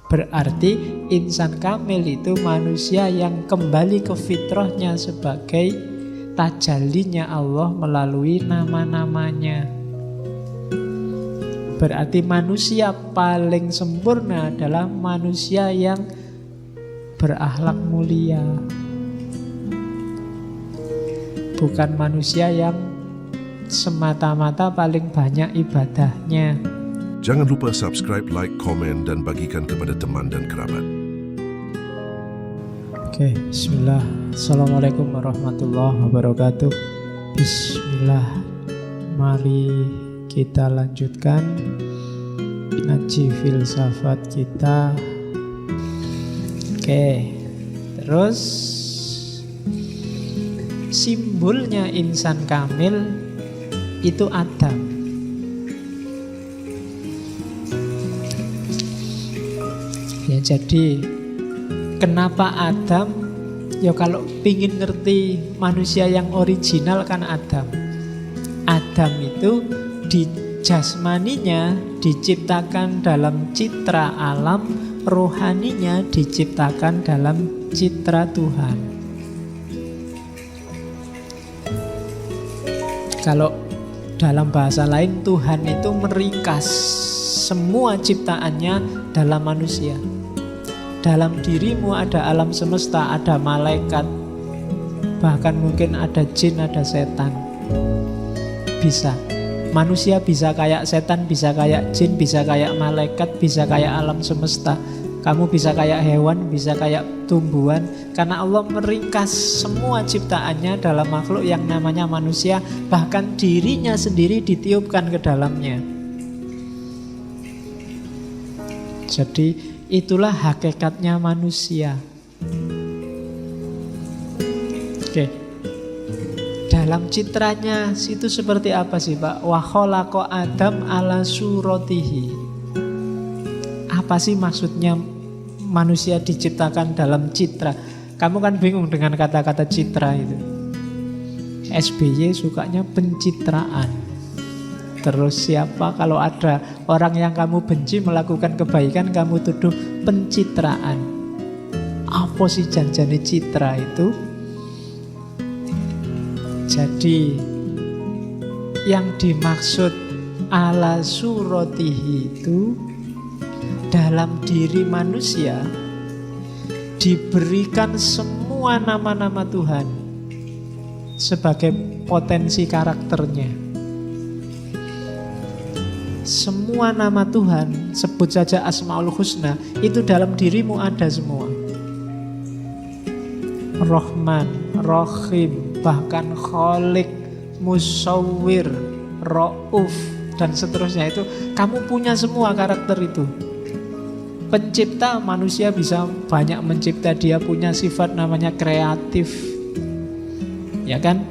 Berarti insan kamil itu manusia yang kembali ke fitrahnya sebagai tajallinya Allah melalui nama-namanya. Berarti manusia paling sempurna adalah manusia yang berakhlak mulia, bukan manusia yang semata-mata paling banyak ibadahnya. Jangan lupa subscribe, like, komen, dan bagikan kepada teman dan kerabat. Oke, bismillah. Assalamualaikum warahmatullahi wabarakatuh. Bismillah. Mari kita lanjutkan ngaji filsafat kita. Oke, terus simbolnya insan kamil itu Adam. Ya, jadi kenapa Adam? Ya kalau pingin ngerti manusia yang original kan Adam. Adam itu di jasmaninya diciptakan dalam citra alam, rohaninya diciptakan dalam citra Tuhan. Kalau dalam bahasa lain, Tuhan itu meringkas semua ciptaannya dalam manusia. Dalam dirimu ada alam semesta, ada malaikat, bahkan mungkin ada jin, ada setan. Bisa. Manusia bisa kayak setan, bisa kayak jin, bisa kayak malaikat, bisa kayak alam semesta. Kamu bisa kayak hewan, bisa kayak tumbuhan. Karena Allah meringkas semua ciptaannya dalam makhluk yang namanya manusia. Bahkan dirinya sendiri ditiupkan ke dalamnya. Jadi itulah hakikatnya manusia. Oke. Dalam citranya itu seperti apa sih Pak? Wa khalaqa Adam ala suratihi. Apa sih maksudnya manusia diciptakan dalam citra? Kamu kan bingung dengan kata-kata citra itu. SBY sukanya pencitraan. Terus siapa kalau ada orang yang kamu benci melakukan kebaikan, kamu tuduh pencitraan. Apa sih janjane citra itu? Jadi yang dimaksud ala suratihi itu dalam diri manusia diberikan semua nama-nama Tuhan sebagai potensi karakternya. Semua nama Tuhan, sebut saja Asmaul Husna, itu dalam dirimu ada semua. Rahman, Rahim, bahkan Khalik, Musawwir, Ra'uf, dan seterusnya. Itu kamu punya semua karakter itu. Pencipta, manusia bisa banyak mencipta. Dia punya sifat namanya kreatif, ya kan?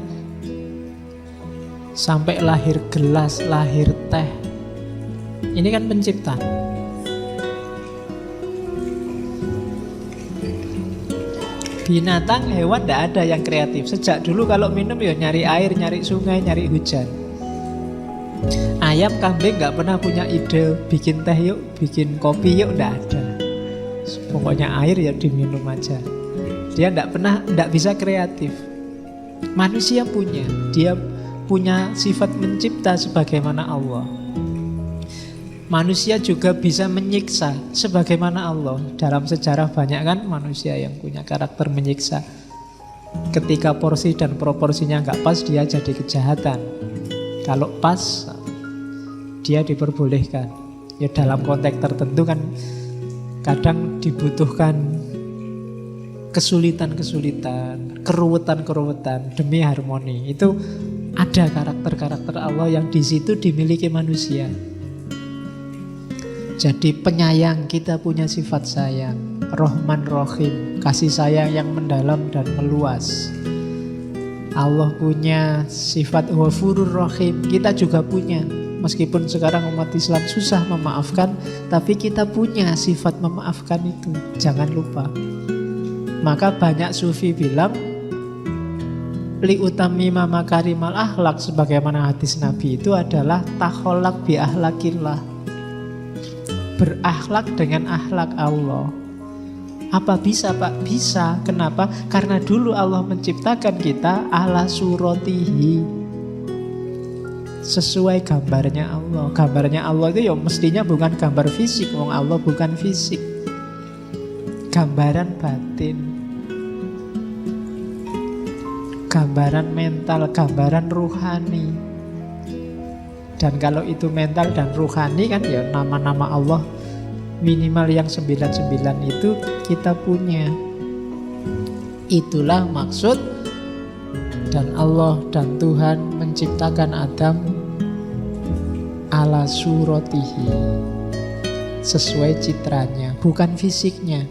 Sampai lahir gelas, lahir teh, ini kan pencipta. Binatang, hewan tidak ada yang kreatif. Sejak dulu kalau minum ya nyari air, nyari sungai, nyari hujan. Ayam, kambing gak pernah punya ide bikin teh yuk, bikin kopi yuk, tidak ada. Pokoknya air ya diminum aja. Dia tidak bisa kreatif. Manusia punya, dia punya sifat mencipta sebagaimana Allah. Manusia juga bisa menyiksa sebagaimana Allah. Dalam sejarah banyak kan manusia yang punya karakter menyiksa. Ketika porsi dan proporsinya nggak pas, dia jadi kejahatan. Kalau pas, dia diperbolehkan. Ya dalam konteks tertentu kan kadang dibutuhkan kesulitan-kesulitan, keruwetan-keruwetan demi harmoni. Itu ada karakter-karakter Allah yang di situ dimiliki manusia. Jadi penyayang, kita punya sifat sayang. Rahman Rahim, kasih sayang yang mendalam dan meluas. Allah punya sifat Ghafurur Rahim, kita juga punya. Meskipun sekarang umat Islam susah memaafkan, tapi kita punya sifat memaafkan itu. Jangan lupa. Maka banyak sufi bilang li utamima makarimal akhlak, sebagaimana hadis Nabi itu adalah takholak bi akhlakillah. berakhlak dengan akhlak Allah. Apa bisa Pak? Bisa. Kenapa? Karena dulu Allah menciptakan kita ala suratihi, sesuai gambarnya Allah. Gambarnya Allah itu ya mestinya bukan gambar fisik, wong Allah bukan fisik. Gambaran batin, gambaran mental, gambaran ruhani. Dan kalau itu mental dan ruhani kan ya nama-nama Allah minimal yang 99 itu kita punya. Itulah maksud dan Allah dan Tuhan menciptakan Adam ala suratihi, sesuai citranya, bukan fisiknya.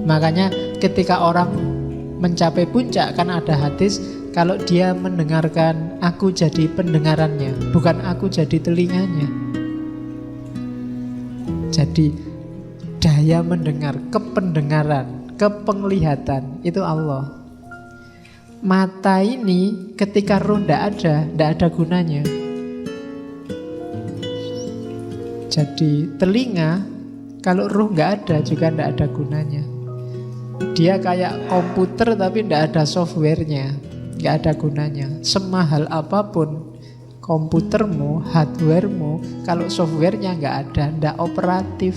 Makanya ketika orang mencapai puncak kan ada hadis, kalau dia mendengarkan, aku jadi pendengarannya, bukan aku jadi telinganya. Jadi daya mendengar, kependengaran, kepenglihatan itu Allah. Mata ini ketika roh tidak ada gunanya. Jadi telinga kalau roh nggak ada juga tidak ada gunanya. Dia kayak komputer tapi tidak ada softwarenya, nggak ada gunanya. Semahal apapun komputermu, hardwaremu, kalau softwarenya nggak ada, tidak operatif.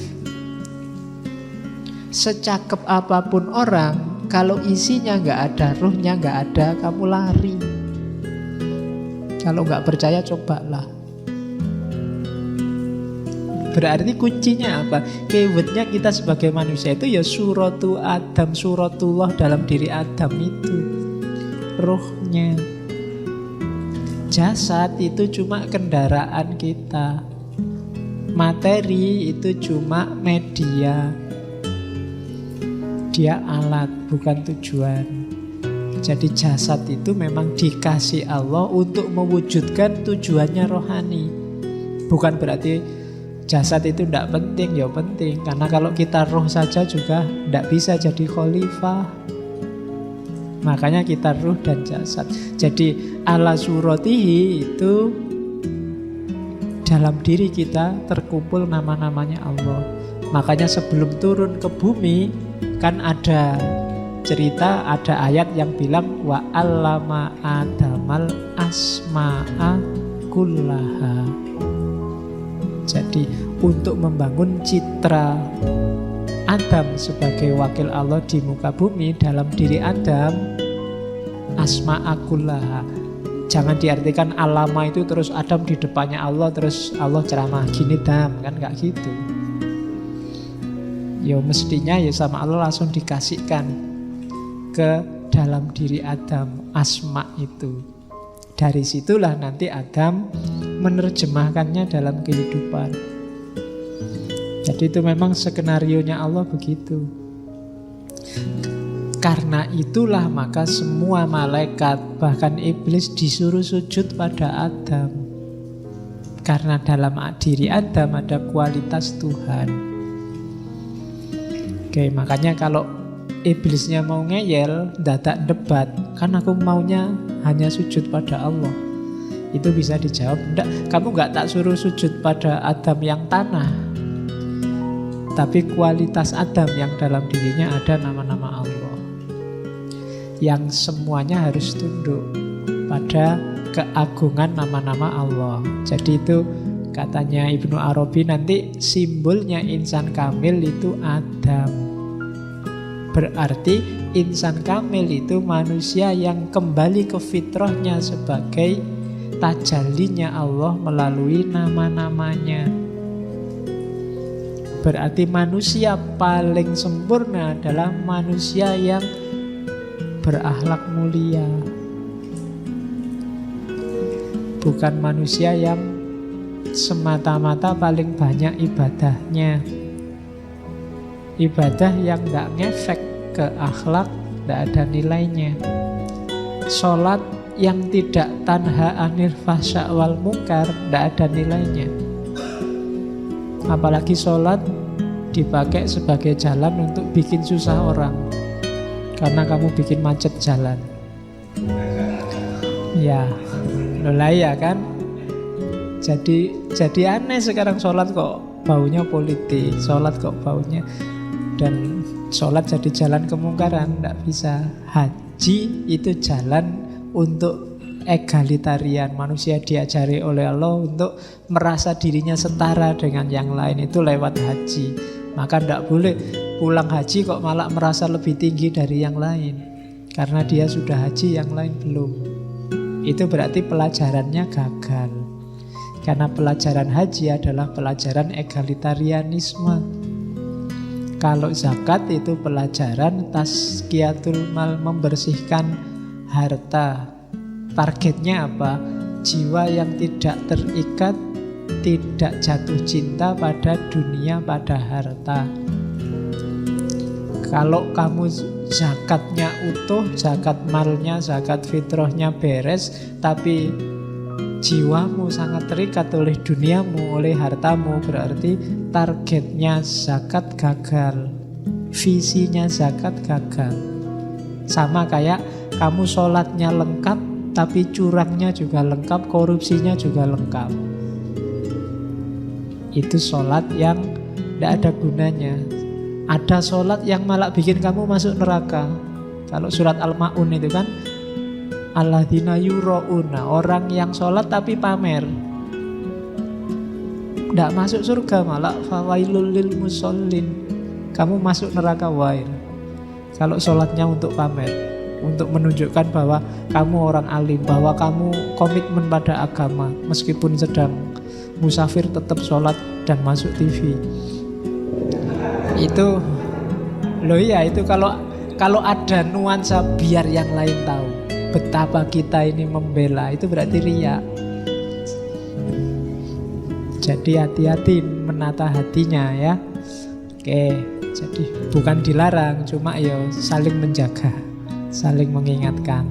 Secakep apapun orang, kalau isinya nggak ada, ruhnya nggak ada, kamu lari. Kalau nggak percaya cobalah. Berarti kuncinya apa? Keywordnya kita sebagai manusia itu ya suratu Adam, suratullah dalam diri Adam itu, ruhnya. Jasad itu cuma kendaraan kita, materi itu cuma media. Dia alat, bukan tujuan. Jadi jasad itu memang dikasih Allah untuk mewujudkan tujuannya rohani. Bukan berarti jasad itu tidak penting, ya penting. Karena kalau kita roh saja juga tidak bisa jadi khalifah. Makanya kita ruh dan jasad. Jadi ala suratihi itu dalam diri kita terkumpul nama-namanya Allah. Makanya sebelum turun ke bumi kan ada cerita, ada ayat yang bilang wa 'allama Adamal asma'a kullaha. Jadi untuk membangun citra Adam sebagai wakil Allah di muka bumi, dalam diri Adam asma'a kullaha. Jangan diartikan alama itu terus Adam di depannya Allah, terus Allah ceramah gini dam, kan gak gitu. Ya mestinya ya sama Allah langsung dikasihkan ke dalam diri Adam asma itu. Dari situlah nanti Adam menerjemahkannya dalam kehidupan. Jadi itu memang skenarionya Allah begitu. Karena itulah maka semua malaikat bahkan iblis disuruh sujud pada Adam. Karena dalam diri Adam ada kualitas Tuhan. Oke, makanya kalau iblisnya mau ngeyel, dadak debat, kan aku maunya hanya sujud pada Allah. Itu bisa dijawab, enggak, kamu enggak tak suruh sujud pada Adam yang tanah, tapi kualitas Adam yang dalam dirinya ada nama-nama Allah, yang semuanya harus tunduk pada keagungan nama-nama Allah. Jadi itu katanya Ibnu Arabi, nanti simbolnya insan kamil itu Adam. Berarti insan kamil itu manusia yang kembali ke fitrahnya sebagai tajallinya Allah melalui nama-namanya. Berarti manusia paling sempurna adalah manusia yang berakhlak mulia, bukan manusia yang semata-mata paling banyak ibadahnya. Ibadah yang gak ngefek ke akhlak, gak ada nilainya. Sholat yang tidak tanha anil fahsya wal munkar, gak ada nilainya. Apalagi sholat dipakai sebagai jalan untuk bikin susah orang, karena kamu bikin macet jalan. Ya, lola ya kan. Jadi aneh sekarang sholat kok baunya politik, sholat kok baunya, dan sholat jadi jalan kemungkaran, tidak bisa. Haji itu jalan untuk egalitarian, manusia diajari oleh Allah untuk merasa dirinya setara dengan yang lain, itu lewat haji. Maka tidak boleh pulang haji kok malah merasa lebih tinggi dari yang lain, karena dia sudah haji, yang lain belum. Itu berarti pelajarannya gagal. Karena pelajaran haji adalah pelajaran egalitarianisme. Kalau zakat itu pelajaran tazkiyatul mal, membersihkan harta. Targetnya apa? Jiwa yang tidak terikat, tidak jatuh cinta pada dunia, pada harta. Kalau kamu zakatnya utuh, zakat malnya, zakat fitrahnya beres, tapi jiwamu sangat terikat oleh duniamu, oleh hartamu, berarti targetnya zakat gagal, visinya zakat gagal. Sama kayak kamu sholatnya lengkap, tapi curangnya juga lengkap, korupsinya juga lengkap. Itu sholat yang tidak ada gunanya. Ada sholat yang malah bikin kamu masuk neraka. Kalau surat Al-Ma'un itu kan, alladzina yura'una, orang yang sholat tapi pamer, tidak masuk surga, malah fawailul lil musallin, kamu masuk neraka wail. Kalau sholatnya untuk pamer, untuk menunjukkan bahwa kamu orang alim, bahwa kamu komitmen pada agama, meskipun sedang musafir tetap sholat dan masuk TV. Itu loh ya, itu kalau ada nuansa biar yang lain tahu betapa kita ini membela, itu berarti riya. Jadi hati-hati menata hatinya ya. Oke, jadi bukan dilarang, cuma ya saling menjaga, saling mengingatkan.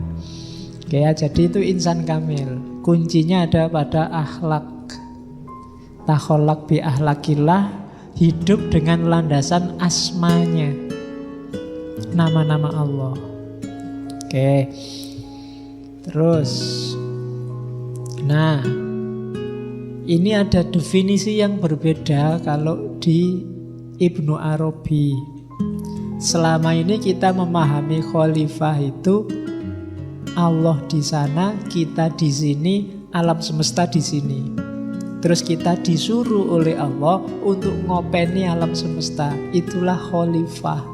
Oke ya, jadi itu insan kamil. Kuncinya ada pada akhlak. Takholak bi akhlakillah, hidup dengan landasan asmanya, nama-nama Allah. Oke. Terus, nah, ini ada definisi yang berbeda kalau di Ibnu Arabi. Selama ini kita memahami khalifah itu Allah di sana, kita di sini, alam semesta di sini. Terus kita disuruh oleh Allah untuk ngopeni alam semesta. Itulah khalifah.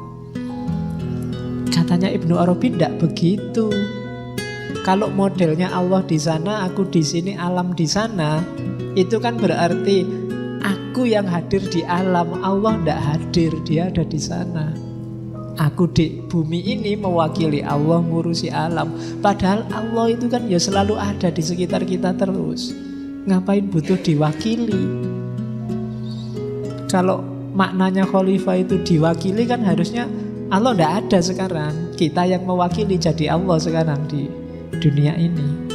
Katanya Ibnu Arabi tidak begitu. Kalau modelnya Allah di sana, aku di sini, alam di sana, itu kan berarti aku yang hadir di alam, Allah tidak hadir, dia ada di sana. Aku di bumi ini mewakili Allah ngurusi alam. Padahal Allah itu kan ya selalu ada di sekitar kita terus. Ngapain butuh diwakili? Kalau maknanya khalifah itu diwakili, kan harusnya Allah tidak ada sekarang. Kita yang mewakili jadi Allah sekarang di dunia ini.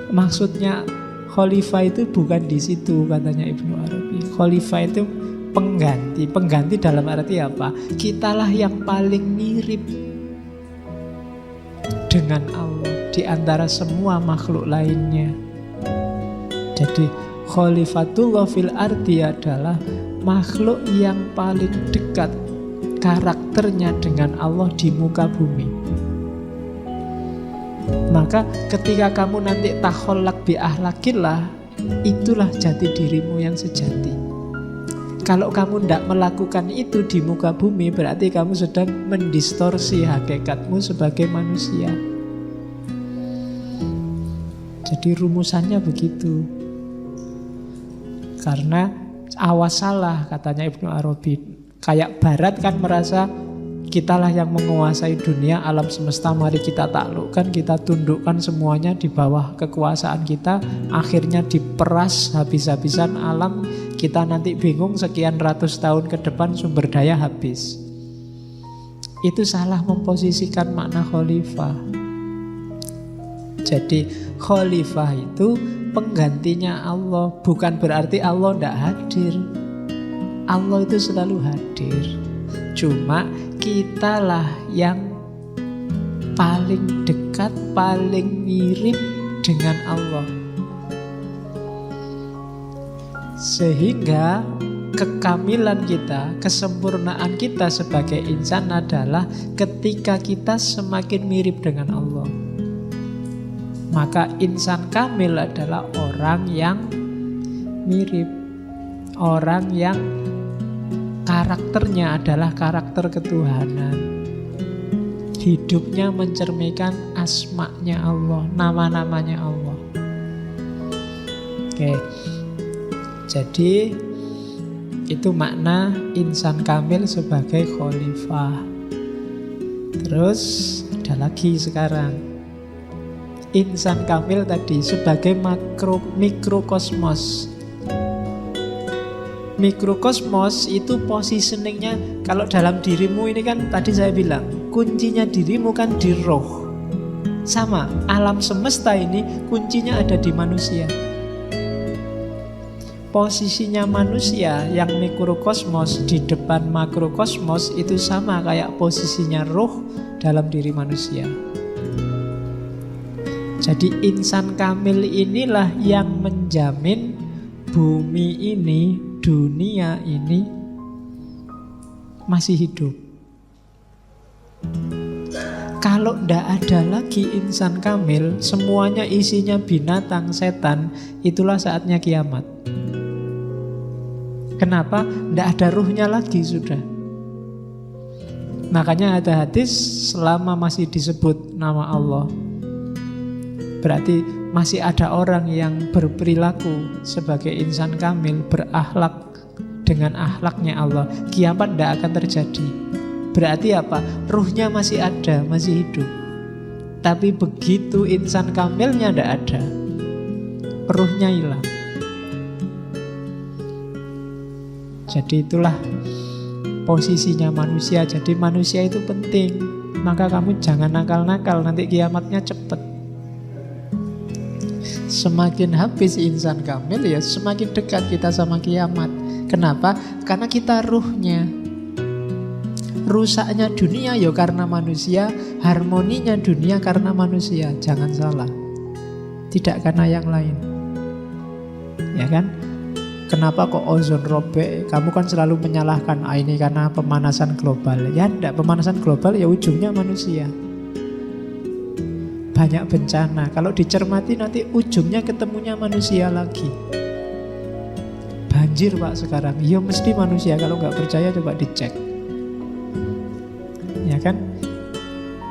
Maksudnya khalifah itu bukan di situ, katanya Ibnu Arabi. Khalifah itu pengganti. Pengganti dalam arti apa? Kitalah yang paling mirip dengan Allah di antara semua makhluk lainnya. Jadi khalifatullah fil ardi adalah makhluk yang paling dekat karakternya dengan Allah di muka bumi. Maka ketika kamu nanti takholak bi ahlakillah, itulah jati dirimu yang sejati. Kalau kamu tidak melakukan itu di muka bumi, berarti kamu sedang mendistorsi hakikatmu sebagai manusia. Jadi rumusannya begitu. Karena awas salah, katanya Ibnu Arabi. Kayak Barat kan merasa kitalah yang menguasai dunia, alam semesta, mari kita taklukkan, kita tundukkan semuanya di bawah kekuasaan kita. Akhirnya diperas habis-habisan alam, kita nanti bingung sekian ratus tahun ke depan sumber daya habis. Itu salah memposisikan makna khalifah. Jadi khalifah itu penggantinya Allah. Bukan berarti Allah tidak hadir. Allah itu selalu hadir. Cuma kitalah yang paling dekat, paling mirip dengan Allah. Sehingga kekamilan kita, kesempurnaan kita sebagai insan adalah ketika kita semakin mirip dengan Allah. Maka insan kamil adalah orang yang mirip, orang yang karakternya adalah karakter ketuhanan. Hidupnya mencerminkan asma-Nya Allah, nama-namanya Allah. Oke. Jadi itu makna insan kamil sebagai khalifah. Terus ada lagi sekarang. Insan kamil tadi sebagai mikrokosmos. Mikrokosmos itu positioningnya, kalau dalam dirimu ini kan tadi saya bilang, kuncinya dirimu kan di roh. Sama, alam semesta ini kuncinya ada di manusia. Posisinya manusia yang mikrokosmos di depan makrokosmos itu sama kayak posisinya roh dalam diri manusia. Jadi insan kamil inilah yang menjamin bumi ini, dunia ini masih hidup. Kalau ndak ada lagi insan kamil, semuanya isinya binatang, setan, itulah saatnya kiamat. Kenapa? Ndak ada ruhnya lagi sudah. Makanya ada hadis, selama masih disebut nama Allah, berarti masih ada orang yang berperilaku sebagai insan kamil, berakhlak dengan akhlaknya Allah, kiamat tidak akan terjadi. Berarti apa? Ruhnya masih ada, masih hidup. Tapi begitu insan kamilnya tidak ada, ruhnya hilang. Jadi itulah posisinya manusia. Jadi manusia itu penting. Maka kamu jangan nakal-nakal, nanti kiamatnya cepat. Semakin habis insan kamil ya semakin dekat kita sama kiamat. Kenapa? Karena kita ruhnya. Rusaknya dunia ya karena manusia, harmoninya dunia karena manusia. Jangan salah. Tidak karena yang lain. Ya kan? Kenapa kok ozon robek? Kamu kan selalu menyalahkan ini karena pemanasan global. Ya enggak, pemanasan global ya ujungnya manusia. Banyak bencana. Kalau dicermati nanti ujungnya ketemunya manusia lagi. Banjir Pak sekarang. Ya mesti manusia. Kalau nggak percaya coba dicek. Ya kan?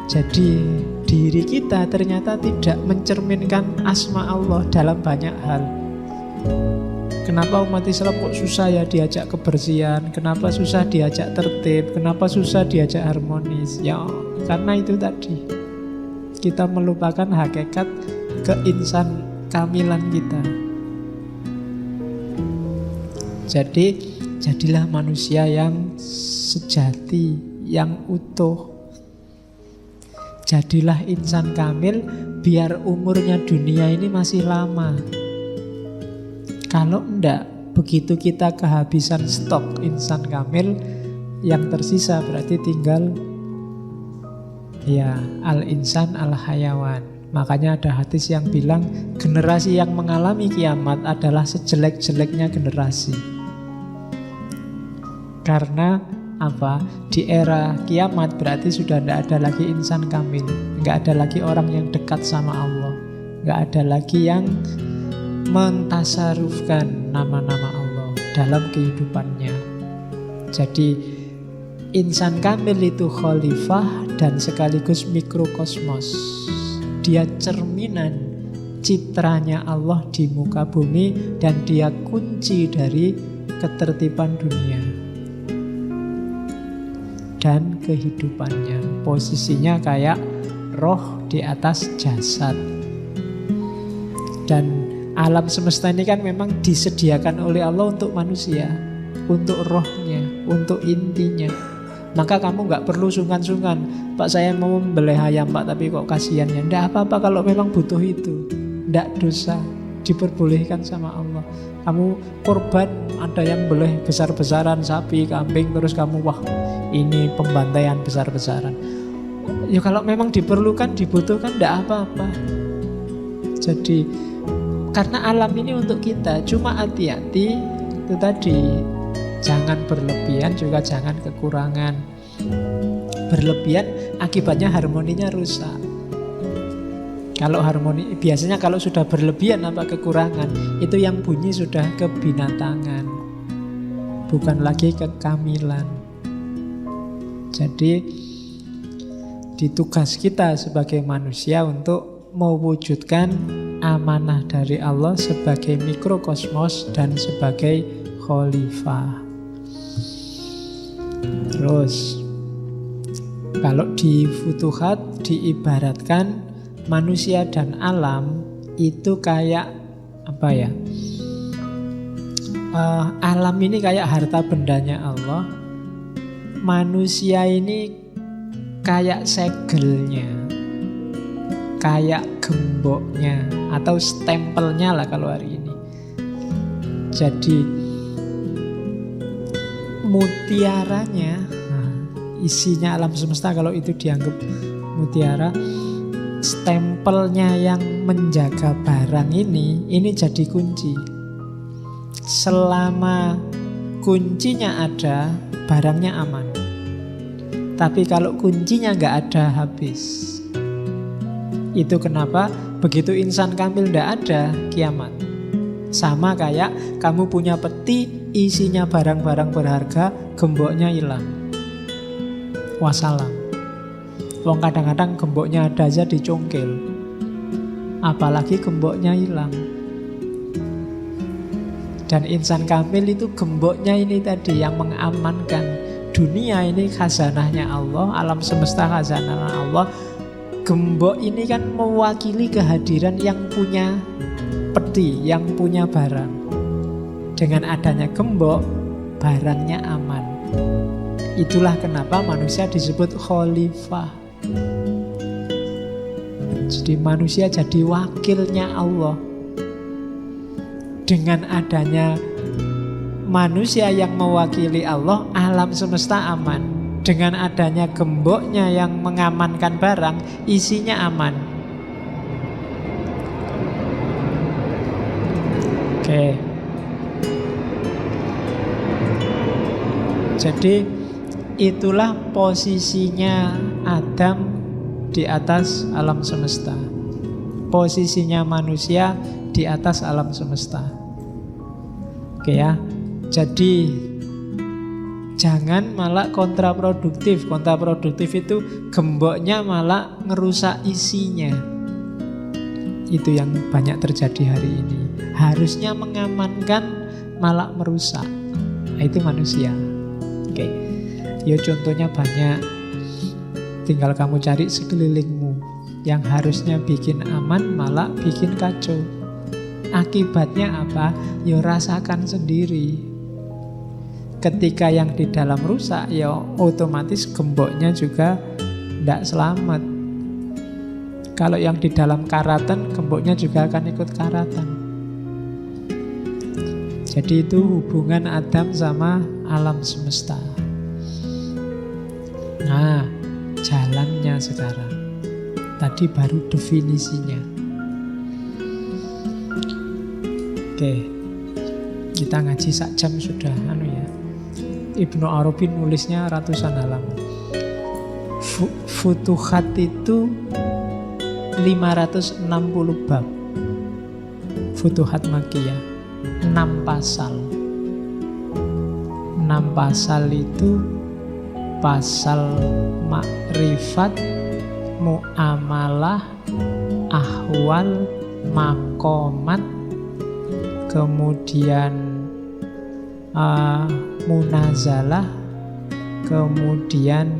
Jadi diri kita ternyata tidak mencerminkan asma Allah dalam banyak hal. Kenapa umat Islam kok susah ya diajak kebersihan? Kenapa susah diajak tertib? Kenapa susah diajak harmonis? Ya karena itu tadi. Kita melupakan hakikat keinsan kamilan kita. Jadi jadilah manusia yang sejati, yang utuh. Jadilah insan kamil biar umurnya dunia ini masih lama. Kalau enggak, begitu kita kehabisan stok insan kamil, yang tersisa berarti tinggal ya al-insan al-hayawan. Makanya ada hadis yang bilang generasi yang mengalami kiamat adalah sejelek-jeleknya generasi. Karena apa? Di era kiamat berarti sudah tidak ada lagi insan kamil, nggak ada lagi orang yang dekat sama Allah, nggak ada lagi yang mentasarufkan nama-nama Allah dalam kehidupannya. Jadi insan kamil itu khalifah dan sekaligus mikrokosmos. Dia cerminan citranya Allah di muka bumi dan dia kunci dari ketertiban dunia dan kehidupannya. Posisinya kayak roh di atas jasad. Dan alam semesta ini kan memang disediakan oleh Allah untuk manusia, untuk rohnya, untuk intinya. Maka kamu gak perlu sungkan-sungkan, Pak saya mau membeli ayam Pak, tapi kok kasihan ya. Tidak apa-apa kalau memang butuh itu. Tidak dosa, diperbolehkan sama Allah. Kamu korban, ada yang boleh besar-besaran sapi, kambing, terus kamu wah ini pembantaian besar-besaran. Ya kalau memang diperlukan, dibutuhkan, tidak apa-apa. Jadi karena alam ini untuk kita, cuma hati-hati itu tadi, Jangan berlebihan, juga jangan kekurangan. Berlebihan akibatnya harmoninya rusak. Kalau harmoni, biasanya kalau sudah berlebihan apa kekurangan, itu yang bunyi sudah kebinatangan, bukan lagi kekamilan. Jadi ditugas kita sebagai manusia untuk mewujudkan amanah dari Allah sebagai mikrokosmos dan sebagai khalifah. Terus kalau di Futuhat diibaratkan manusia dan alam itu kayak apa ya? Alam ini kayak harta bendanya Allah. Manusia ini kayak segelnya, kayak gemboknya atau stempelnya lah kalau hari ini. Jadi mutiaranya, isinya alam semesta kalau itu dianggap mutiara, stempelnya yang menjaga barang ini jadi kunci. Selama kuncinya ada, barangnya aman. Tapi kalau kuncinya nggak ada, habis. Itu kenapa begitu insan kamil nggak ada, kiamat. Sama kayak kamu punya peti, isinya barang-barang berharga, gemboknya hilang. Wassalam. Wong kadang-kadang gemboknya ada aja dicongkel, apalagi gemboknya hilang. Dan insan kamil itu gemboknya ini tadi yang mengamankan dunia ini khazanahnya Allah, alam semesta khazanah Allah. Gembok ini kan mewakili kehadiran yang punya peti, yang punya barang. Dengan adanya gembok, barangnya aman. Itulah kenapa manusia disebut khalifah. Jadi manusia jadi wakilnya Allah. Dengan adanya manusia yang mewakili Allah, alam semesta aman. Dengan adanya gemboknya yang mengamankan barang, isinya aman. Oke. Jadi itulah posisinya Adam di atas alam semesta. Posisinya manusia di atas alam semesta. Oke ya. Jadi jangan malah kontraproduktif. Kontraproduktif itu gemboknya malah ngerusak isinya. Itu yang banyak terjadi hari ini. Harusnya mengamankan malah merusak. Nah, itu manusia. Oke. Ya contohnya banyak. Tinggal kamu cari sekelilingmu. Yang harusnya bikin aman malah bikin kacau. Akibatnya apa? Ya rasakan sendiri. Ketika yang di dalam rusak, ya otomatis gemboknya juga tidak selamat. Kalau yang di dalam karatan, gemboknya juga akan ikut karatan. Jadi itu hubungan Adam sama alam semesta. Nah, jalannya sekarang. Tadi baru definisinya. Oke, kita ngaji sak jam sudah ya. Ibnu Arabi nulisnya ratusan halaman. Futuhat itu 560 bab. Futuhat Makkiyah 6 pasal. 6 pasal itu pasal makrifat, muamalah, ahwal, makomat, kemudian munazalah, kemudian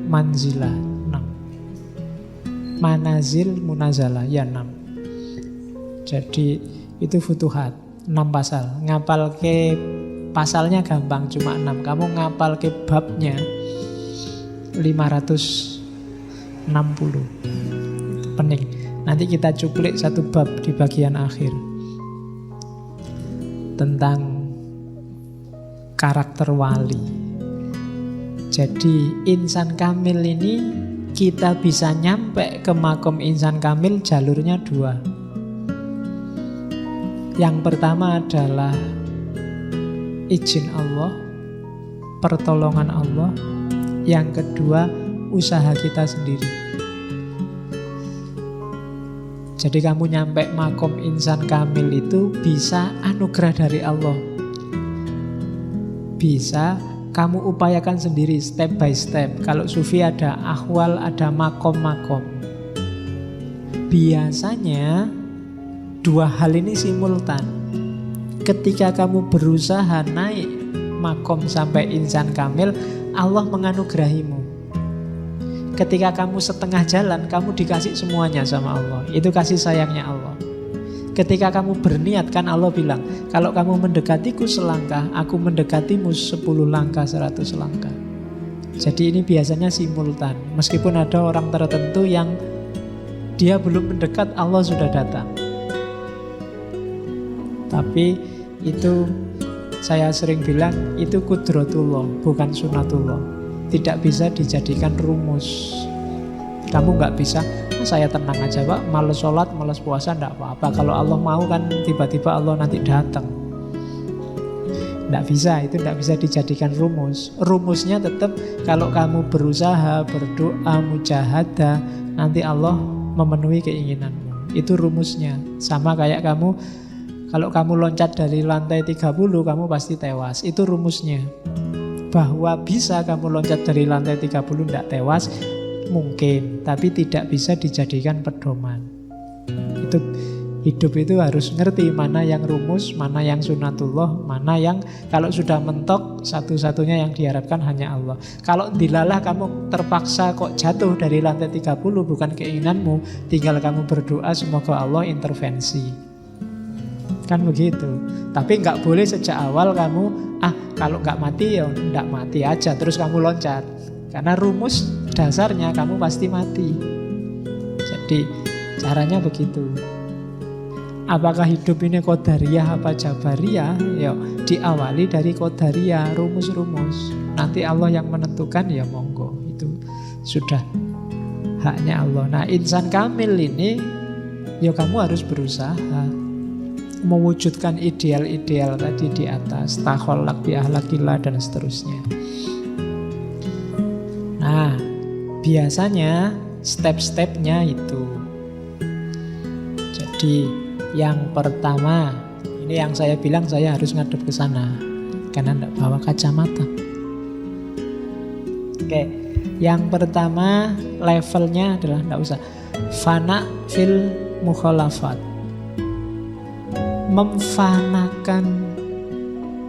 manzilah 6. Manazil, munazalah ya 6. Jadi itu futuhat 6 pasal. Ngapal ke pasalnya gampang, cuma 6. Kamu ngapal ke babnya 560. Pening. Nanti kita cuplik satu bab di bagian akhir tentang karakter wali. Jadi insan kamil ini kita bisa nyampe ke makom insan kamil jalurnya 2. Yang pertama adalah izin Allah, pertolongan Allah. Yang kedua, usaha kita sendiri. Jadi kamu nyampe makom insan kamil itu bisa anugerah dari Allah. Bisa kamu upayakan sendiri step by step. Kalau sufi ada ahwal, ada makom-makom. Biasanya dua hal ini simultan. Ketika kamu berusaha naik makom sampai insan kamil, Allah menganugerahimu. Ketika kamu setengah jalan, kamu dikasih semuanya sama Allah. Itu kasih sayangnya Allah. Ketika kamu berniat, kan Allah bilang, kalau kamu mendekatiku selangkah, aku mendekatimu 10 langkah, 100 langkah. Jadi ini biasanya simultan. Meskipun ada orang tertentu yang dia belum mendekat, Allah sudah datang. Tapi itu saya sering bilang, itu kudratullah, bukan sunatullah. Tidak bisa dijadikan rumus. Kamu nggak bisa, saya tenang aja Pak, males sholat, males puasa, enggak apa-apa. Kalau Allah mau kan tiba-tiba Allah nanti datang. Enggak bisa, itu enggak bisa dijadikan rumus. Rumusnya tetap kalau kamu berusaha, berdoa, mujahadah, nanti Allah memenuhi keinginanmu. Itu rumusnya. Sama kayak kamu, kalau kamu loncat dari lantai 30, kamu pasti tewas. Itu rumusnya. Bahwa bisa kamu loncat dari lantai 30 enggak tewas, mungkin, tapi tidak bisa dijadikan pedoman. Itu hidup itu harus ngerti mana yang rumus, mana yang sunatullah, mana yang kalau sudah mentok satu-satunya yang diharapkan hanya Allah. Kalau dilalah kamu terpaksa kok jatuh dari lantai 30 bukan keinginanmu, tinggal kamu berdoa semoga Allah intervensi. Kan begitu. Tapi nggak boleh sejak awal kamu kalau nggak mati ya nggak mati aja terus kamu loncat. Karena rumus dasarnya kamu pasti mati. Jadi caranya begitu. Apakah hidup ini qadariyah apa jabariyah? Ya diawali dari qadariyah, rumus-rumus. Nanti Allah yang menentukan, ya monggo. Itu sudah haknya Allah. Nah, insan kamil ini ya kamu harus berusaha mewujudkan ideal-ideal tadi di atas, takholak bi ahlakillah dan seterusnya. Nah, biasanya step-stepnya itu. Jadi yang pertama, ini yang saya bilang saya harus ngadep ke sana karena enggak bawa kacamata. Oke, yang pertama levelnya adalah enggak usah fana fil mukhalafat. Memfanakan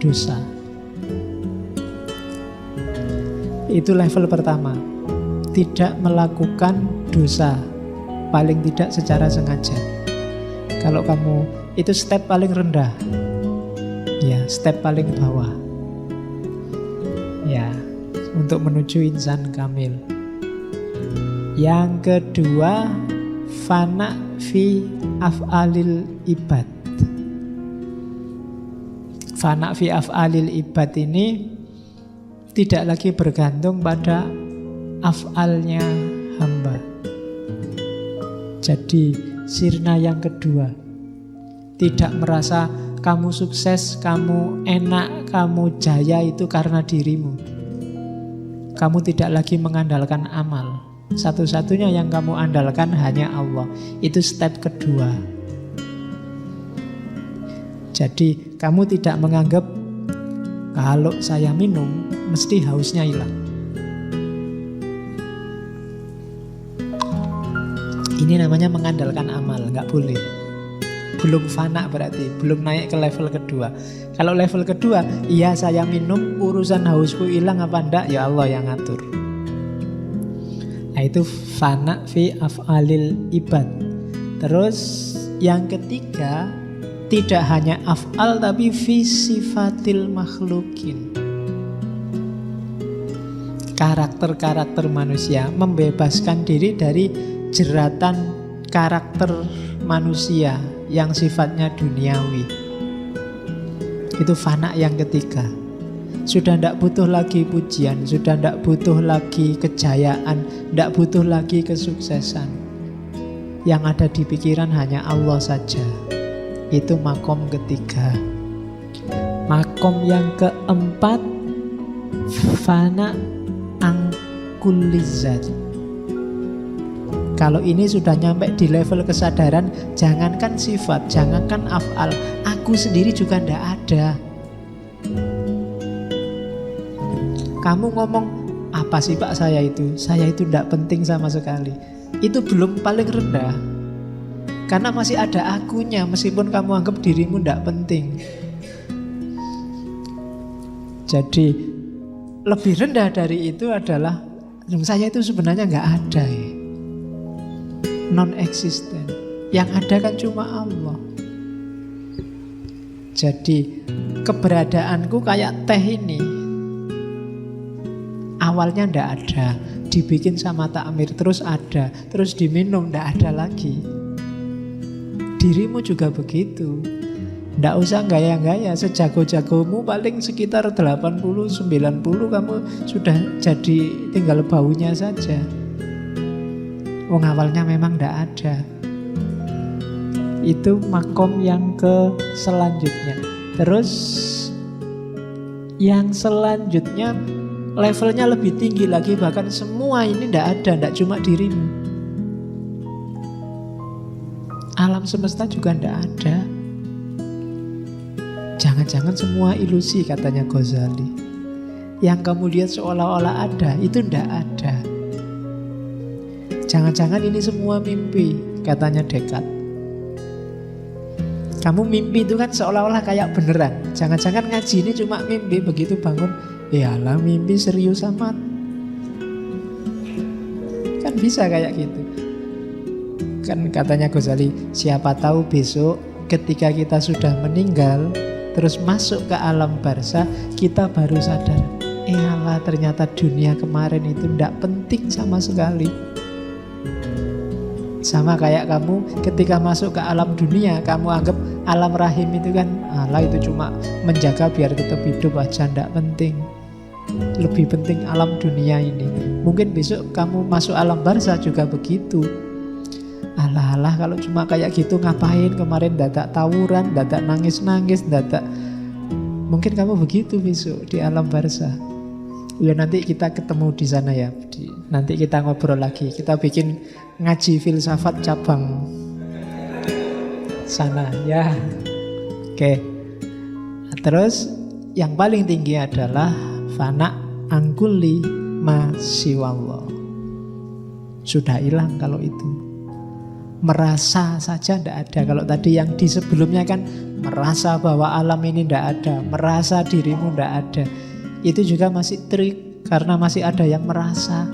dosa. Itu level pertama. Tidak melakukan dosa, paling tidak secara sengaja. Kalau kamu, itu step paling rendah. Ya, step paling bawah. Ya, untuk menuju insan kamil. Yang kedua, fana fi af'alil ibad. Fana fi af'alil ibad ini tidak lagi bergantung pada af'alnya hamba. Jadi sirna yang kedua, tidak merasa kamu sukses, kamu enak, kamu jaya itu karena dirimu. Kamu tidak lagi mengandalkan amal. Satu-satunya yang kamu andalkan hanya Allah. Itu step kedua. Jadi kamu tidak menganggap kalau saya minum mesti hausnya hilang. Ini namanya mengandalkan amal, nggak boleh. Belum fana berarti, belum naik ke level kedua. Kalau level kedua, iya saya minum, urusan hausku hilang apa enggak, ya Allah yang ngatur. Nah itu fana fi af'alil ibad. Terus yang ketiga, tidak hanya af'al tapi fi sifatil makhlukin. Karakter-karakter manusia, membebaskan diri dari jeratan karakter manusia yang sifatnya duniawi. Itu fana yang ketiga. Sudah tidak butuh lagi pujian, sudah tidak butuh lagi kejayaan, tidak butuh lagi kesuksesan. Yang ada di pikiran hanya Allah saja. Itu makom ketiga. Makom yang keempat, Fana angkulizat. Kalau ini sudah nyampe di level kesadaran, jangankan sifat, jangankan af'al, aku sendiri juga ndak ada. Kamu ngomong, apa sih Pak saya itu ndak penting sama sekali. Itu belum paling rendah. Karena masih ada akunya, meskipun kamu anggap dirimu ndak penting. Jadi lebih rendah dari itu adalah saya itu sebenarnya nggak ada ya. Non-existent. Yang ada kan cuma Allah. Jadi keberadaanku kayak teh ini, awalnya ndak ada, dibikin sama takmir terus ada, terus diminum ndak ada lagi. Dirimu juga begitu. Ndak usah gaya-gaya, sejago-jagomu paling sekitar 80-90 kamu sudah jadi tinggal baunya saja. Wong awalnya memang ndak ada. Itu makom yang ke selanjutnya. Terus yang selanjutnya levelnya lebih tinggi lagi, bahkan semua ini ndak ada, ndak cuma dirimu. Alam semesta juga ndak ada. Jangan-jangan semua ilusi, katanya Ghazali. Yang kamu lihat seolah-olah ada, itu ndak ada. Jangan-jangan ini semua mimpi, katanya Descartes. Kamu mimpi itu kan seolah-olah kayak beneran. Jangan-jangan ngaji ini cuma mimpi, begitu bangun, yalah mimpi serius amat. Kan bisa kayak gitu. Kan katanya Ghazali, siapa tahu besok ketika kita sudah meninggal, terus masuk ke alam barzah, kita baru sadar, yalah ternyata dunia kemarin itu tidak penting sama sekali. Sama kayak kamu ketika masuk ke alam dunia, kamu anggap alam rahim itu kan, alah itu cuma menjaga biar tetap hidup aja, tidak penting. Lebih penting alam dunia ini. Mungkin besok kamu masuk alam barzah juga begitu. Alah kalau cuma kayak gitu ngapain kemarin dadak tawuran, dadak nangis-nangis, dadak. Mungkin kamu begitu besok di alam barzah. Ya nanti kita ketemu di sana ya. Nanti kita ngobrol lagi. Kita bikin ngaji filsafat cabang sana ya. Oke. Terus yang paling tinggi adalah fana angkuli ma siwallah. Sudah hilang kalau itu. Merasa saja tidak ada. Kalau tadi yang di sebelumnya kan merasa bahwa alam ini tidak ada, merasa dirimu tidak ada, itu juga masih trik karena masih ada yang merasa.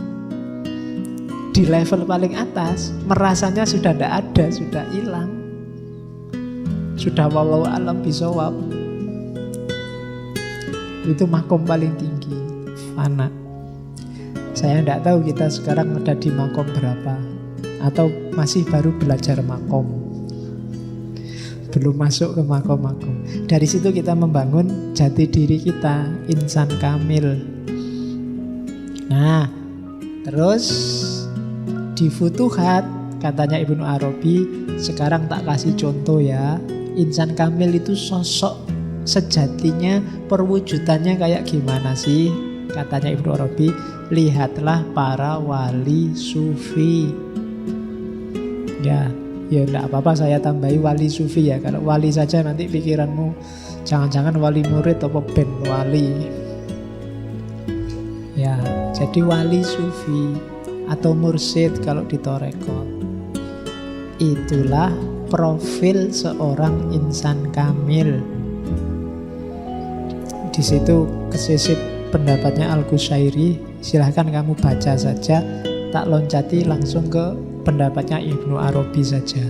Di level paling atas merasanya sudah tidak ada, sudah hilang, sudah wallahu alam bisawab. Itu makom paling tinggi, fana. Saya tidak tahu kita sekarang ada di makom berapa, atau masih baru belajar makom, belum masuk ke makom-makom. Dari situ kita membangun jati diri kita, insan kamil. Nah, terus di Futuhat katanya Ibnu Arabi, sekarang tak kasih contoh ya. Insan kamil itu sosok sejatinya, perwujudannya kayak gimana sih? Katanya Ibnu Arabi, lihatlah para wali sufi. Ya enggak apa-apa saya tambahi wali sufi ya. Kalau wali saja nanti pikiranmu jangan-jangan wali murid atau ben wali. Ya, jadi wali sufi atau mursyid kalau di Torekot. Itulah profil seorang insan kamil. Di situ kesisip pendapatnya Al-Qushairi. Silahkan kamu baca saja. Tak loncati langsung ke pendapatnya Ibnu Arabi saja.